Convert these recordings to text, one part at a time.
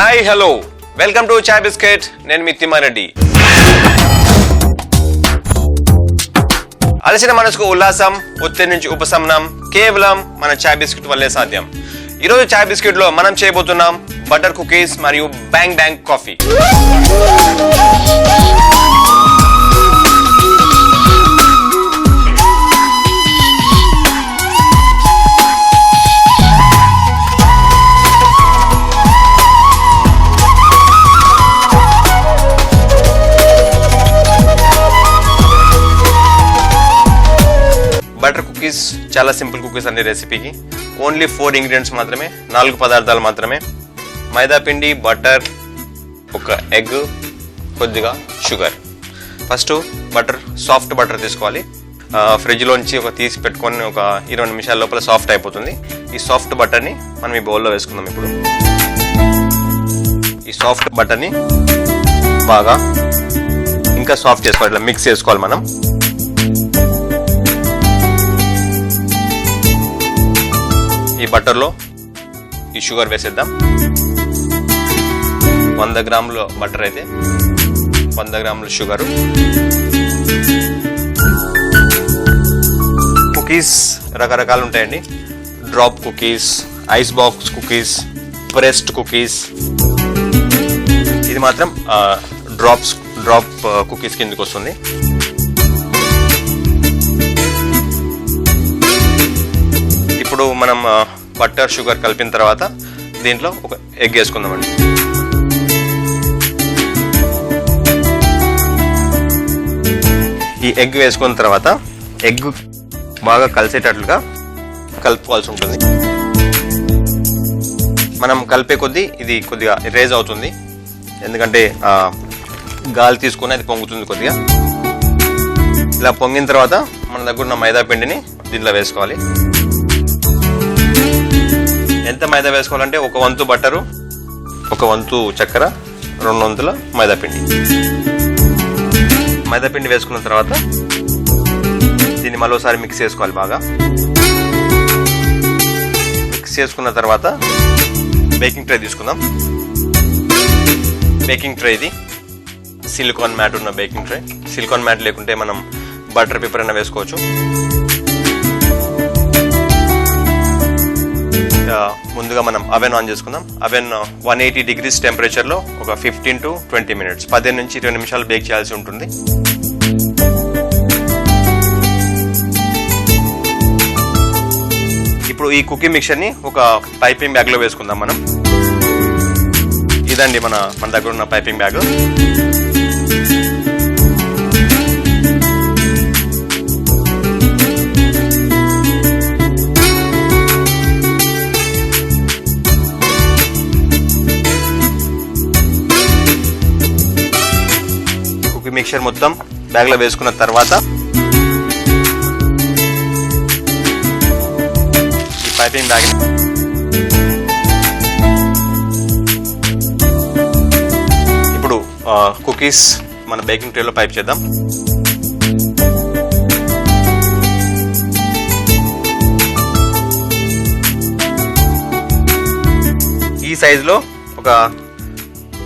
Hi hello welcome to chai biscuit. నేను మీ తిమ్మారెడ్డి. అలసిన మనసుకు ఉల్లాసం, ఒత్తిడి నుంచి ఉపశమనం కేవలం మన చాయ్ బిస్కెట్ వల్లే సాధ్యం. ఈరోజు చాయ్ బిస్కెట్ లో మనం చేయబోతున్నాం బటర్ కుకీస్ మరియు bang bang coffee. Butter cookies చాలా సింపుల్ కుకీస్ అండి. రెసిపీకి ఓన్లీ 4 ఇంగ్రీడియంట్స్ మాత్రమే, 4 పదార్థాలు మాత్రమే. మైదా పిండి, బటర్, ఒక ఎగ్, కొద్దిగా sugar. First butter, soft butter తీసుకోవాలి. ఫ్రిడ్జ్లోంచి తీసి పెట్టుకొని ఒక 20 నిమిషాల లోపల సాఫ్ట్ అయిపోతుంది. ఈ సాఫ్ట్ బటర్ని మనం ఈ బౌల్లో వేసుకుందాం. ఇప్పుడు ఈ సాఫ్ట్ బటర్ని బాగా ఇంకా సాఫ్ట్ చేసుకోవాలి, ఇట్లా మిక్స్ చేసుకోవాలి మనం. ఈ బటర్లో ఈ షుగర్ వేసేద్దాం. 100 గ్రాముల బటర్ అయితే 100 గ్రాముల షుగరు. కుకీస్ రకరకాలు ఉంటాయండి. Drop cookies, ice box cookies, pressed cookies. ఇది మాత్రం డ్రాప్ కుకీస్ కిందకి వస్తుంది. ఇప్పుడు మనం బటర్ షుగర్ కలిపిన తర్వాత దీంట్లో ఒక ఎగ్ వేసుకుందామండి. ఈ ఎగ్ వేసుకున్న తర్వాత ఎగ్ బాగా కలిసేటట్లుగా కలుపుకోవాల్సి ఉంటుంది. మనం కలిపే కొద్దీ ఇది కొద్దిగా రేజ్ అవుతుంది, ఎందుకంటే గాలి తీసుకుని అది పొంగుతుంది కొద్దిగా. ఇలా పొంగిన తర్వాత మన దగ్గర ఉన్న మైదా పిండిని దీంట్లో వేసుకోవాలి. ఎంత మైదా వేసుకోవాలంటే 1 వంతు బటరు, 1 వంతు చక్కెర, 2 వంతుల మైదా పిండి. మైదా పిండి వేసుకున్న తర్వాత దీన్ని మరోసారి మిక్స్ చేసుకోవాలి బాగా. మిక్స్ చేసుకున్న తర్వాత బేకింగ్ ట్రే తీసుకుందాం. బేకింగ్ ట్రే ఇది సిలికాన్ మ్యాట్ ఉన్న బేకింగ్ ట్రే. సిలికాన్ మ్యాట్ లేకుంటే మనం బటర్ పేపర్ అయినా వేసుకోవచ్చు. ముందుగా మనం అవెన్ ఆన్ చేసుకుందాం. అవెన్ 180 డిగ్రీస్ టెంపరేచర్లో ఒక 15 to 20 మినిట్స్, 15 నుంచి 20 నిమిషాలు బేక్ చేయాల్సి ఉంటుంది. ఇప్పుడు ఈ కుకీ మిక్చర్ని ఒక పైపింగ్ బ్యాగ్లో వేసుకుందాం మనం. ఇదండి మన దగ్గర ఉన్న పైపింగ్ బ్యాగ్. మిక్చర్ మొత్తం బ్యాగ్లో వేసుకున్న తర్వాత ఈ పైపింగ్ బ్యాగ్ ఇప్పుడు కుకీస్ మన బేకింగ్ ట్రేలో పైప్ చేద్దాం. ఈ సైజులో ఒక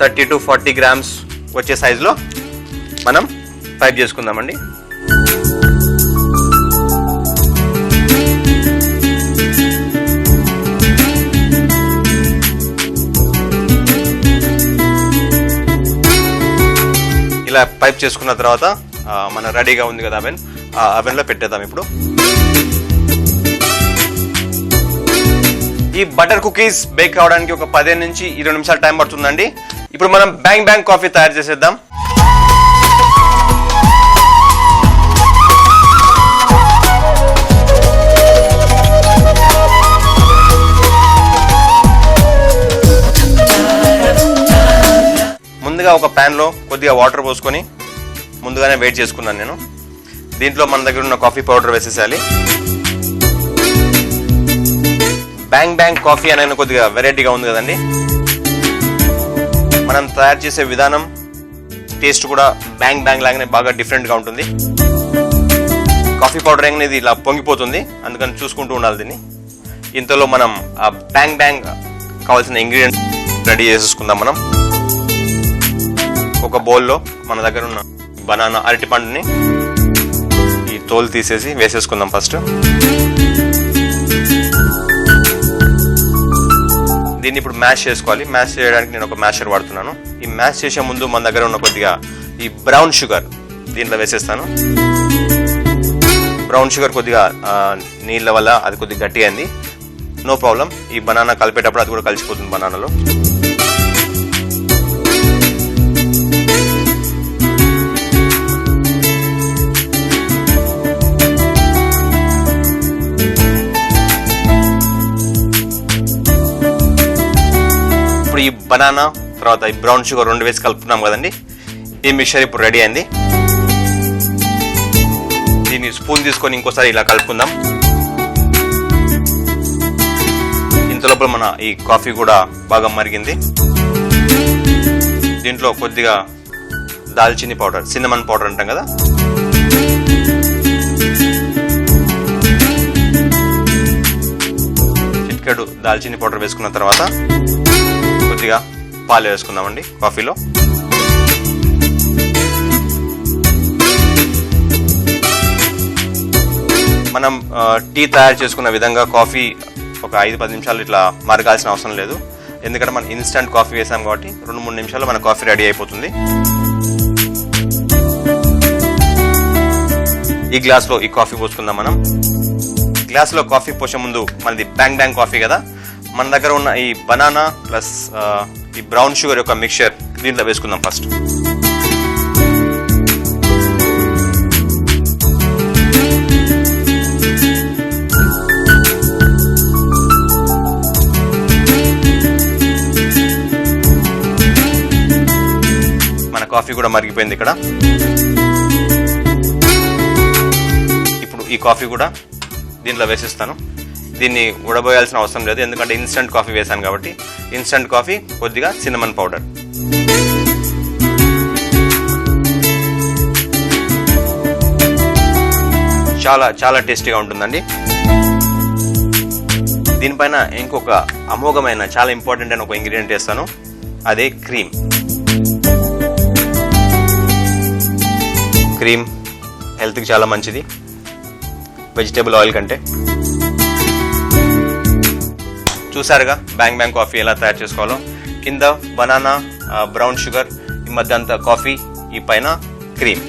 30 to 40 గ్రామ్స్ వచ్చే సైజులో మనం పైప్ చేసుకుందామండి. ఇలా పైప్ చేసుకున్న తర్వాత మన రెడీగా ఉంది కదా అవెన్, ఆ అవెన్లో పెట్టేద్దాం. ఇప్పుడు ఈ బటర్ కుకీస్ బేక్ అవడానికి ఒక 15 నుంచి 20 నిమిషాలు టైం పడుతుందండి. ఇప్పుడు మనం బ్యాంగ్ బ్యాంగ్ కాఫీ తయారు చేసేద్దాం. ముందుగా ఒక ప్యాన్లో కొద్దిగా వాటర్ పోసుకొని ముందుగానే వెయిట్ చేసుకున్నాను నేను. దీంట్లో మన దగ్గర ఉన్న కాఫీ పౌడర్ వేసేసాలి. బ్యాంగ్ బ్యాంగ్ కాఫీ అనేది కొద్దిగా వెరైటీగా ఉంది కదండి. మనం తయారు చేసే విధానం, టేస్ట్ కూడా బ్యాంగ్ బ్యాంగ్ లాగానే బాగా డిఫరెంట్గా ఉంటుంది. కాఫీ పౌడర్ అనేది ఇలా పొంగిపోతుంది, అందుకని చూసుకుంటూ ఉండాలి దీన్ని. ఇంతలో మనం ఆ బ్యాంగ్ బ్యాంగ్ కావాల్సిన ఇంగ్రీడియంట్స్ రెడీ చేసేసుకుందాం మనం. ఒక బౌల్లో మన దగ్గర ఉన్న బనానా అరటి పండుని ఈ తోలు తీసేసి వేసేసుకుందాం ఫస్ట్. దీన్ని ఇప్పుడు మ్యాష్ చేసుకోవాలి. మ్యాష్ చేయడానికి నేను ఒక మ్యాషర్ వాడుతున్నాను. ఈ మ్యాష్ చేసే ముందు మన దగ్గర ఉన్న కొద్దిగా ఈ బ్రౌన్ షుగర్ దీంట్లో వేసేస్తాను. బ్రౌన్ షుగర్ కొద్దిగా నీళ్ళ వల్ల అది కొద్దిగా గట్టిగా అయింది. నో ప్రాబ్లం, ఈ బనానా కలిపేటప్పుడు అది కూడా కలిసిపోతుంది బనానాలో. ఇప్పుడు ఈ బనానా తర్వాత ఈ బ్రౌన్ షుగర్ రెండు వేసి కలుపుతున్నాం కదండి. ఈ మిక్చర్ ఇప్పుడు రెడీ అయింది. దీన్ని స్పూన్ తీసుకొని ఇంకోసారి ఇలా కలుపుకుందాం. ఇంతలోపల మన ఈ కాఫీ కూడా బాగా మరిగింది. దీంట్లో కొద్దిగా దాల్చిని పౌడర్, సిన్నమన్ పౌడర్ అంటాం కదా, చిటికెడు దాల్చిని పౌడర్ వేసుకున్న తర్వాత కొద్దిగా పాలు వేసుకుందామండి కాఫీలో. మనం టీ తయారు చేసుకున్న విధంగా కాఫీ ఒక 5-10 నిమిషాలు ఇట్లా మరగాల్సిన అవసరం లేదు. ఎందుకంటే మనం ఇన్స్టంట్ కాఫీ వేసాం కాబట్టి 2-3 నిమిషాల్లో మన కాఫీ రెడీ అయిపోతుంది. ఈ గ్లాస్లో ఈ కాఫీ పోసుకుందాం మనం. గ్లాస్లో కాఫీ పోసే ముందు మనది బ్యాంగ్ బ్యాంగ్ కాఫీ కదా, మన దగ్గర ఉన్న ఈ బనానా ప్లస్ ఈ బ్రౌన్ షుగర్ యొక్క మిక్చర్ దీంట్లో వేసుకుందాం ఫస్ట్. మన కాఫీ కూడా మరిగిపోయింది ఇక్కడ. ఇప్పుడు ఈ కాఫీ కూడా దీంట్లో వేసేస్తాను. దీన్ని ఉడబోయాల్సిన అవసరం లేదు, ఎందుకంటే ఇన్స్టంట్ కాఫీ వేసాను కాబట్టి. ఇన్స్టంట్ కాఫీ, కొద్దిగా సిన్నమన్ పౌడర్. చాలా చాలా టేస్టీగా ఉంటుందండి. దీనిపైన ఇంకొక అమోఘమైన చాలా ఇంపార్టెంట్ అయిన ఒక ఇంగ్రీడియంట్ వేస్తాను, అదే క్రీమ్. క్రీమ్ హెల్త్కి చాలా మంచిది వెజిటేబుల్ ఆయిల్ కంటే. చూసారుగా బ్యాంగ్ బ్యాంగ్ కాఫీ ఎలా తయారు చేసుకోవాలో. కింద బనానా, బ్రౌన్ షుగర్, ఈ మధ్య అంతా కాఫీ, ఈ పైన క్రీమ్.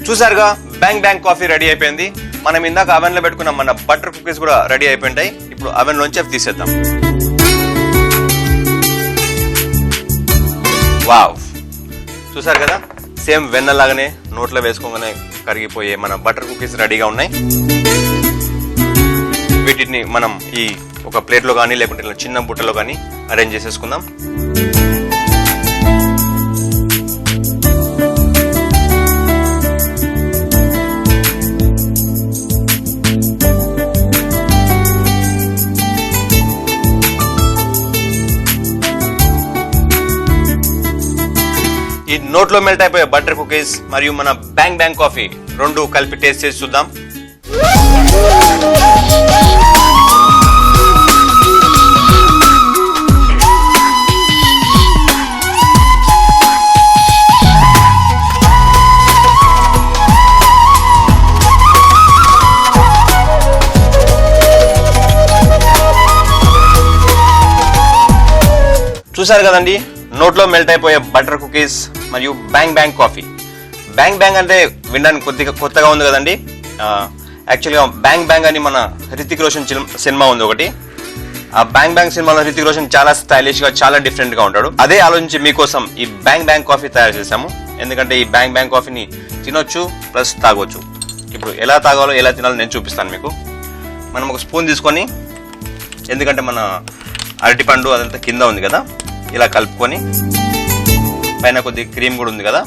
చూసారుగా బ్యాంగ్ బ్యాంగ్ కాఫీ రెడీ అయిపోయింది. మనం ఇందాక అవెన్ లో పెట్టుకున్న మన బటర్ కుకీస్ కూడా రెడీ అయిపోయింటాయి. ఇప్పుడు అవెన్ లోంచి అవి తీసేద్దాం. వావ్, చూసారు కదా, సేమ్ వెన్నలాగానే నోట్లో వేసుకోగానే కరిగిపోయే మన బటర్ కుకీస్ రెడీగా ఉన్నాయి. వీటిని మనం ఈ ఒక ప్లేట్లో కానీ లేకుంటే ఇలా చిన్న బుట్టలో కానీ అరేంజ్ చేసేసుకుందాం. ఈ నోట్లో మెల్ట్ అయిపోయే బటర్ కుకీస్ మరియు మన బ్యాంగ్ బ్యాంగ్ కాఫీ రెండు కలిపి టేస్ట్ చేసి చూద్దాం. చూసారు కదండి, నోట్లో మెల్ట్ అయిపోయే బటర్ కుకీస్ మరియు bang bang coffee. Bang bang అంటే వినడానికి కొద్దిగా కొత్తగా ఉంది కదండి. యాక్చువల్గా బ్యాంగ్ బ్యాంగ్ అని మన హృతిక్ రోషన్ సినిమా ఉంది ఒకటి. ఆ బ్యాంగ్ బ్యాంగ్ సినిమాలో హృతిక్ రోషన్ చాలా స్టైలిష్ గా, చాలా డిఫరెంట్ గా ఉంటాడు. అదే ఆలోచించి మీకోసం ఈ బ్యాంగ్ బ్యాంగ్ కాఫీ తయారు చేశాము. ఎందుకంటే ఈ బ్యాంగ్ బ్యాంగ్ కాఫీని తినొచ్చు ప్లస్ తాగొచ్చు. ఇప్పుడు ఎలా తాగాలో ఎలా తినాలో నేను చూపిస్తాను మీకు. మనం ఒక స్పూన్ తీసుకొని, ఎందుకంటే మన అరటిపండు అదంతా కింద ఉంది కదా, ఇలా కలుపుకొని పైన కొద్దిగా క్రీమ్ కూడా ఉంది కదా.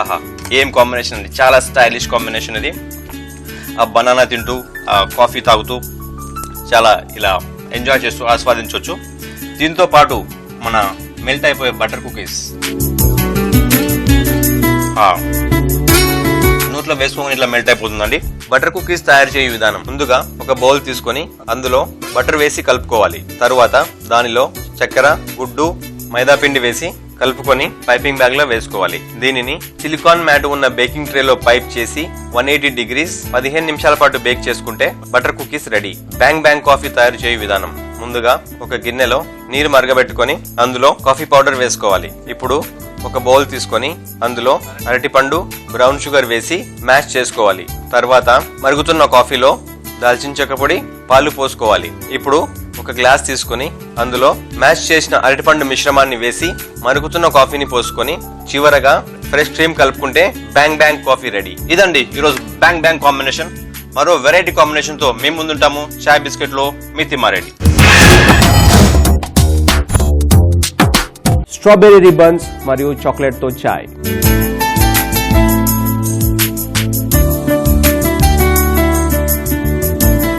ఆహా, ఏం కాంబినేషన్ అండి, చాలా స్టైలిష్ కాంబినేషన్ ఇది. ఆ బనానా తింటూ ఆ కాఫీ తాగుతూ చాలా ఇలా ఎంజాయ్ చేస్తూ ఆస్వాదించవచ్చు. దీంతో పాటు మన మెల్ట్ అయిపోయే బటర్ కుకీస్ నోట్లో వేసుకోగానే ఇట్లా మెల్ట్ అయిపోతుందండి. బటర్ కుకీస్ తయారు చేయే విధానం: ముందుగా ఒక బౌల్ తీసుకొని అందులో బటర్ వేసి కలుపుకోవాలి. తరువాత దానిలో చక్కెర, గుడ్డు, మైదా పిండి వేసి కలుపుకొని పైపింగ్ బ్యాగ్ లో వేసుకోవాలి. దీనిని సిలికాన్ మ్యాట్ ఉన్న బేకింగ్ ట్రే లో పైప్ చేసి 180 డిగ్రీస్ 15 నిమిషాల పాటు బేక్ చేసుకుంటే butter cookies ready. Bang bang coffee తయారు చేయే విధానం: ముందుగా ఒక గిన్నెలో నీరు మరగబెట్టుకొని అందులో కాఫీ పౌడర్ వేసుకోవాలి. ఇప్పుడు ఒక బౌల్ తీసుకొని అందులో అరటిపండు, బ్రౌన్ షుగర్ వేసి మ్యాష్ చేసుకోవాలి. తర్వాత మరుగుతున్న కాఫీలో దాల్చిన చెక్క పొడి, పాలు పోసుకోవాలి. ఇప్పుడు ఒక గ్లాస్ తీసుకొని అందులో మ్యాష్ చేసిన అరటిపండు మిశ్రమాన్ని వేసి మరుగుతున్న కాఫీని పోసుకొని చివరగా ఫ్రెష్ క్రీమ్ కలుపుకుంటే బ్యాంగ్ బ్యాంగ్ కాఫీ రెడీ. ఇదండి ఈరోజు బ్యాంగ్ బ్యాంగ్ కాంబినేషన్. మరో వెరైటీ కాంబినేషన్ తో మేము ముందుంటాము. చాయ్ బిస్కెట్ లో మీ తిమ్మారెడ్డి. స్ట్రాబెర్రీ రిబ్బన్స్ మరియు చాక్లెట్ తో చాయ్.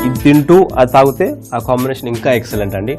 ఇది తింటూ అది తాగితే ఆ కాంబినేషన్ ఇంకా ఎక్సలెంట్ అండి.